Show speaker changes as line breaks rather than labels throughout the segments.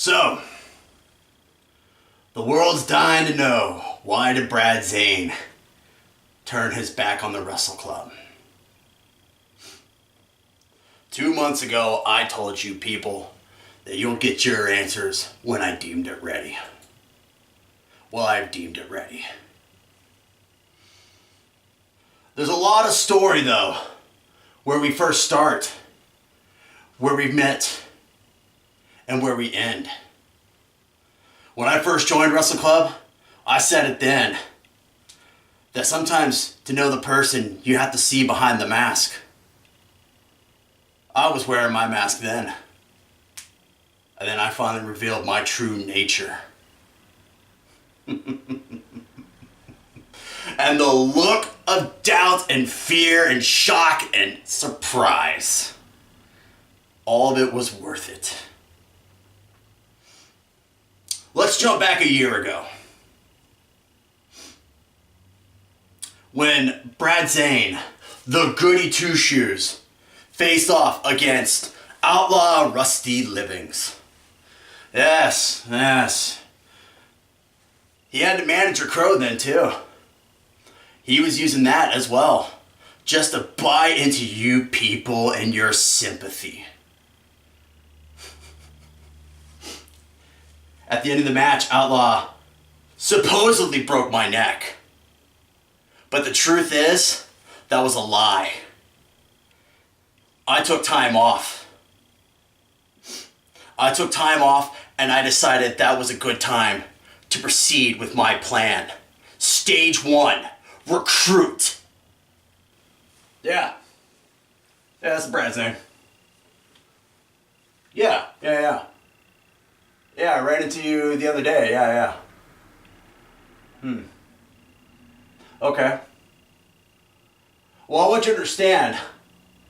So, the world's dying to know, why did Brad Zane turn his back on the Wrestle Club? 2 months ago, I told you people that you'll get your answers when I deemed it ready. Well, I've deemed it ready. There's a lot of story though, where we first start, where we met, and where we end. When I first joined Wrestle Club, I said it then, that sometimes to know the person, you have to see behind the mask. I was wearing my mask then. And then I finally revealed my true nature. And the look of doubt and fear and shock and surprise, all of it was worth it. Let's jump back a year ago, when Brad Zane, the goody two-shoes, faced off against Outlaw Rusty Livings. Yes. He had the manager Crow then too. He was using that as well, just to buy into you people and your sympathy. At the end of the match, Outlaw supposedly broke my neck. But the truth is, that was a lie. I took time off. And I decided that was a good time to proceed with my plan. Stage 1, recruit. Yeah, that's Brad's name. Yeah, I ran into you the other day, yeah. Okay. Well, I want you to understand,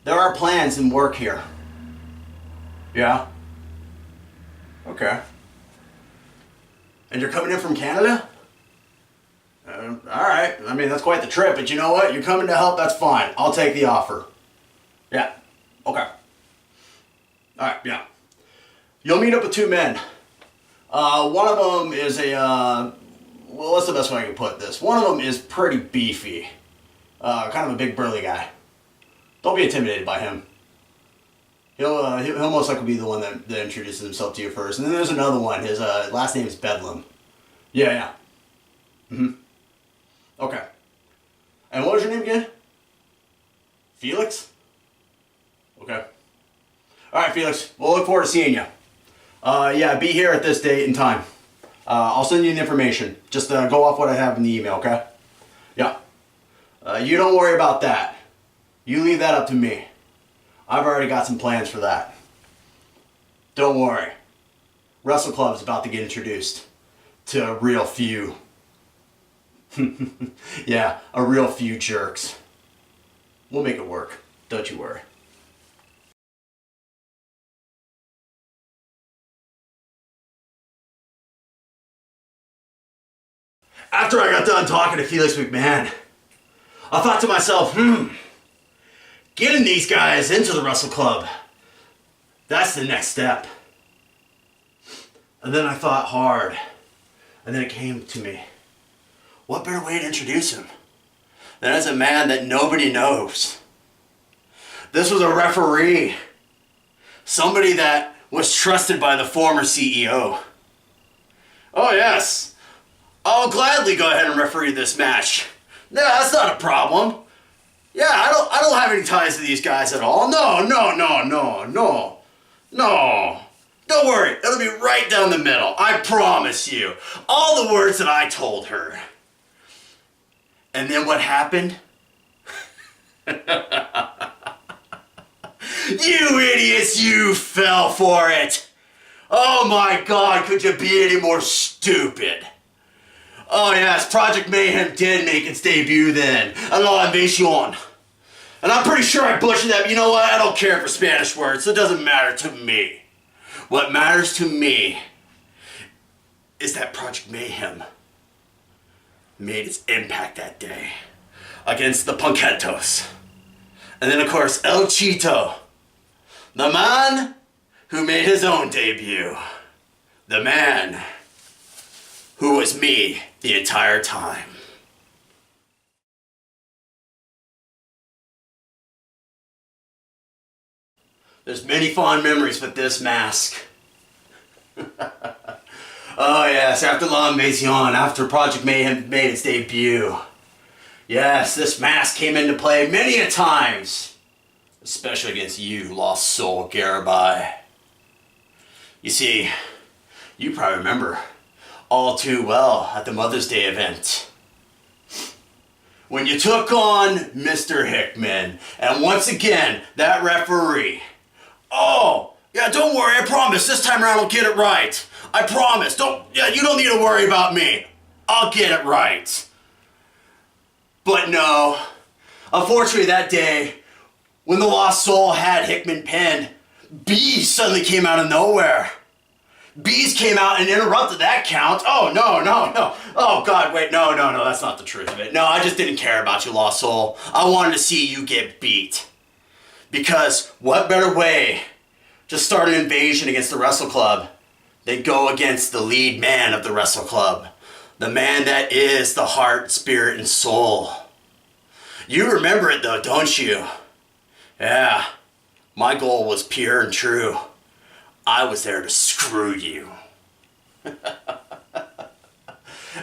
there are plans in work here. Yeah? Okay. And you're coming in from Canada? Alright, I mean, that's quite the trip, but you know what? You're coming to help, that's fine. I'll take the offer. Yeah, okay. Alright, yeah. You'll meet up with 2 men. One of them is well, what's the best way I can put this? One of them is pretty beefy. Kind of a big burly guy. Don't be intimidated by him. He'll most likely be the one that introduces himself to you first. And then there's another one. His last name is Bedlam. Yeah. Okay. And what was your name again? Felix? Okay. Alright, Felix. We'll look forward to seeing you. Yeah, be here at this date and time. I'll send you the information. Just go off what I have in the email, okay? Yeah. You don't worry about that. You leave that up to me. I've already got some plans for that. Don't worry. Wrestle Club's about to get introduced to a real few. Yeah, a real few jerks. We'll make it work. Don't you worry. After I got done talking to Felix McMahon, I thought to myself, getting these guys into the Wrestle Club, that's the next step. And then I thought hard, and then it came to me. What better way to introduce him than as a man that nobody knows? This was a referee, somebody that was trusted by the former CEO. Oh yes. I'll gladly go ahead and referee this match. No, that's not a problem. Yeah, I don't have any ties to these guys at all. No. Don't worry, it'll be right down the middle. I promise you. All the words that I told her. And then what happened? You idiots, you fell for it. Oh my God, could you be any more stupid? Oh yes, Project Mayhem did make its debut then. A la invasion. And I'm pretty sure I butchered that, but you know what? I don't care for Spanish words, so it doesn't matter to me. What matters to me is that Project Mayhem made its impact that day against the Punketos. And then of course, El Chito, the man who made his own debut. The man who was me the entire time. There's many fond memories with this mask. Oh yes, after La Invasion, after Project Mayhem made its debut. Yes, this mask came into play many a times. Especially against you, Lost Soul Garabai. You see, you probably remember all too well at the Mother's Day event, when you took on Mr. Hickman, and once again, that referee. Oh, yeah, don't worry, I promise, this time around I'll get it right. I promise, you don't need to worry about me. I'll get it right. But no, unfortunately that day, when the Lost Soul had Hickman pinned, Bees suddenly came out of nowhere. Bees came out and interrupted that count. Oh, no. Oh, God, wait, no, that's not the truth of it. No, I just didn't care about you, Lost Soul. I wanted to see you get beat. Because what better way to start an invasion against the Wrestle Club than go against the lead man of the Wrestle Club? The man that is the heart, spirit, and soul. You remember it though, don't you? Yeah, my goal was pure and true. I was there to screw you.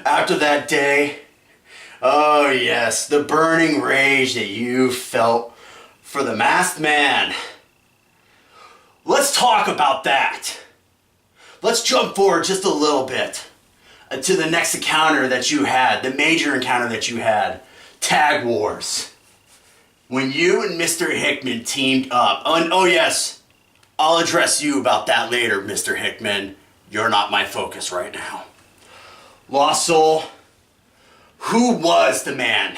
After that day, oh yes, the burning rage that you felt for the Masked Man. Let's talk about that. Let's jump forward just a little bit to the next encounter that you had, the major encounter that you had, Tag Wars. When you and Mr. Hickman teamed up, oh yes, I'll address you about that later, Mr. Hickman. You're not my focus right now. Lost Soul, who was the man?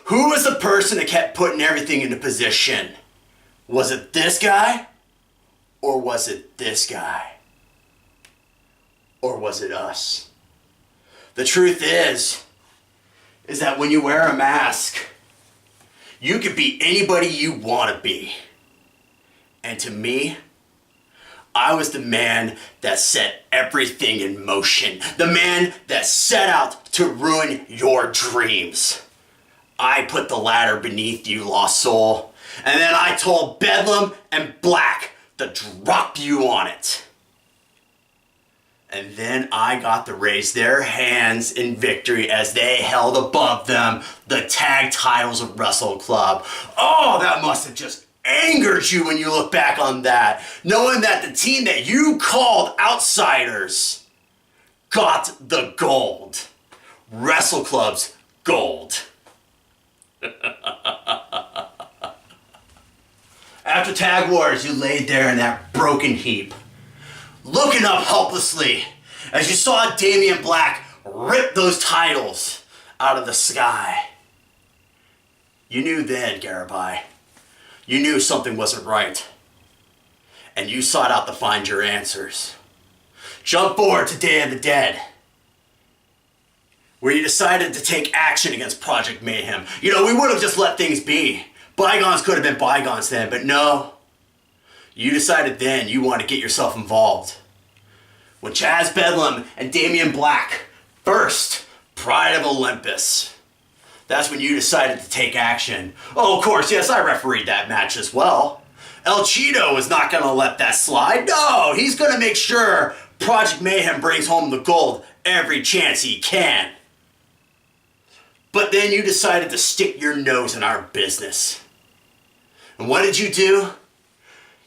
Who was the person that kept putting everything into position? Was it this guy? Or was it this guy? Or was it us? The truth is that when you wear a mask, you can be anybody you want to be. And to me, I was the man that set everything in motion. The man that set out to ruin your dreams. I put the ladder beneath you, Lost Soul. And then I told Bedlam and Black to drop you on it. And then I got to raise their hands in victory as they held above them the tag titles of Wrestle Club. Oh, that must have just angered you when you look back on that, knowing that the team that you called outsiders got the gold. Wrestle Club's gold. After Tag Wars, you laid there in that broken heap, looking up helplessly as you saw Damian Black rip those titles out of the sky. You knew then, Garabai, you knew something wasn't right, and you sought out to find your answers. Jump forward to Day of the Dead, where you decided to take action against Project Mayhem. You know, we would have just let things be. Bygones could have been bygones then, but no. You decided then you wanted to get yourself involved. When Chaz Bedlam and Damian Black first Pride of Olympus, that's when you decided to take action. Oh, of course, yes, I refereed that match as well. El Cheeto is not going to let that slide. No, he's going to make sure Project Mayhem brings home the gold every chance he can. But then you decided to stick your nose in our business. And what did you do?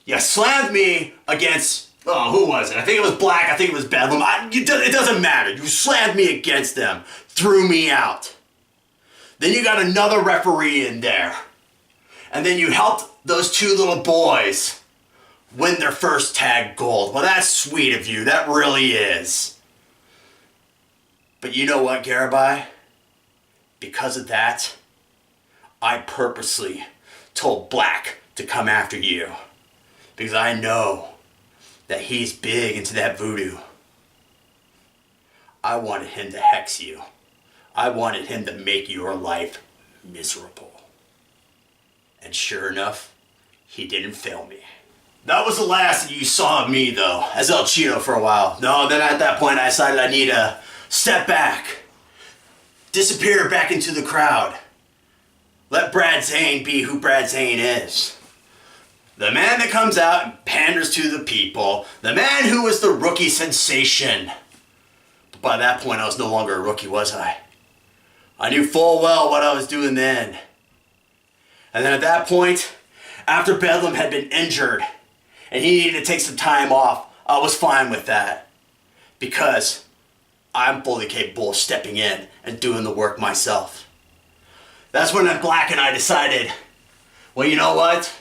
You slammed me against, oh, who was it? I think it was Black, I think it was Bedlam. It doesn't matter. You slammed me against them, threw me out. Then you got another referee in there. And then you helped those two little boys win their first tag gold. Well, that's sweet of you. That really is. But you know what, Garabai? Because of that, I purposely told Black to come after you. Because I know that he's big into that voodoo. I wanted him to hex you. I wanted him to make your life miserable. And sure enough, he didn't fail me. That was the last that you saw of me, though, as El Cheeto for a while. No, then at that point I decided I need to step back, disappear back into the crowd. Let Brad Zane be who Brad Zane is. The man that comes out and panders to the people. The man who was the rookie sensation. But by that point I was no longer a rookie, was I? I knew full well what I was doing then. And then at that point, after Bedlam had been injured and he needed to take some time off, I was fine with that. Because I'm fully capable of stepping in and doing the work myself. That's when Black and I decided, well, you know what?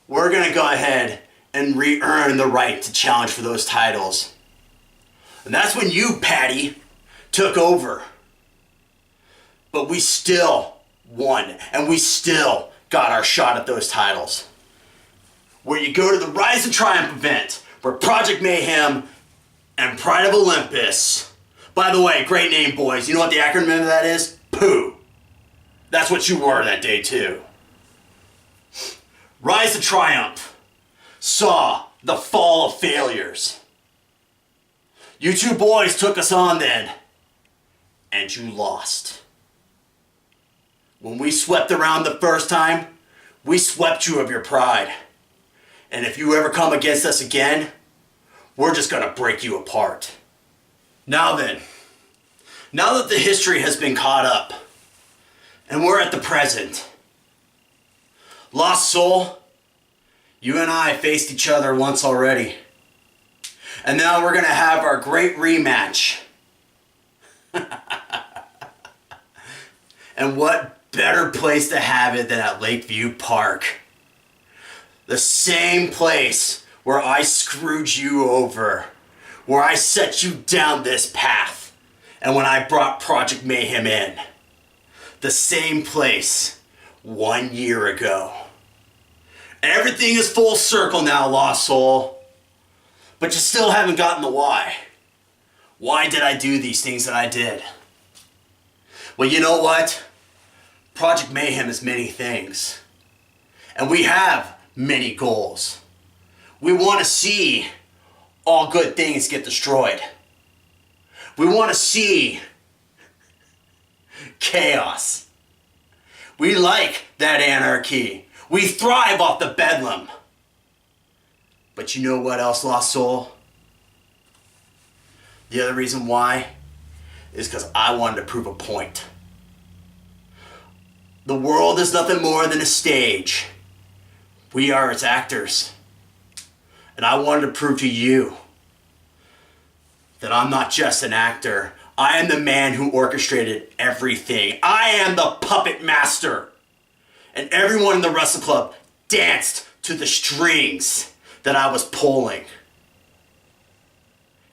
We're gonna go ahead and re-earn the right to challenge for those titles. And that's when you, Patty, took over. But we still won, and we still got our shot at those titles. Where you go to the Rise and Triumph event, where Project Mayhem and Pride of Olympus, by the way, great name, boys. You know what the acronym of that is? POO. That's what you were that day, too. Rise to Triumph saw the fall of failures. You two boys took us on then, and you lost. When we swept around the first time, we swept you of your pride. And if you ever come against us again, we're just gonna break you apart. Now then, now that the history has been caught up, and we're at the present, Lost Soul, you and I faced each other once already. And now we're gonna have our great rematch. And what better place to have it than at Lakeview Park? The same place where I screwed you over, where I set you down this path, and when I brought Project Mayhem in. The same place 1 year ago. Everything is full circle now, Lost Soul. But you still haven't gotten the why. Why did I do these things that I did? Well, you know what? Project Mayhem is many things. And we have many goals. We want to see all good things get destroyed. We want to see chaos. We like that anarchy. We thrive off the bedlam. But you know what else, Lost Soul? The other reason why is because I wanted to prove a point. The world is nothing more than a stage. We are its actors. And I wanted to prove to you that I'm not just an actor. I am the man who orchestrated everything. I am the puppet master. And everyone in the Wrestle Club danced to the strings that I was pulling.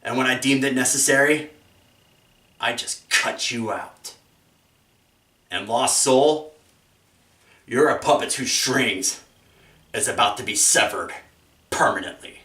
And when I deemed it necessary, I just cut you out. And Lost Soul, you're a puppet whose strings is about to be severed permanently.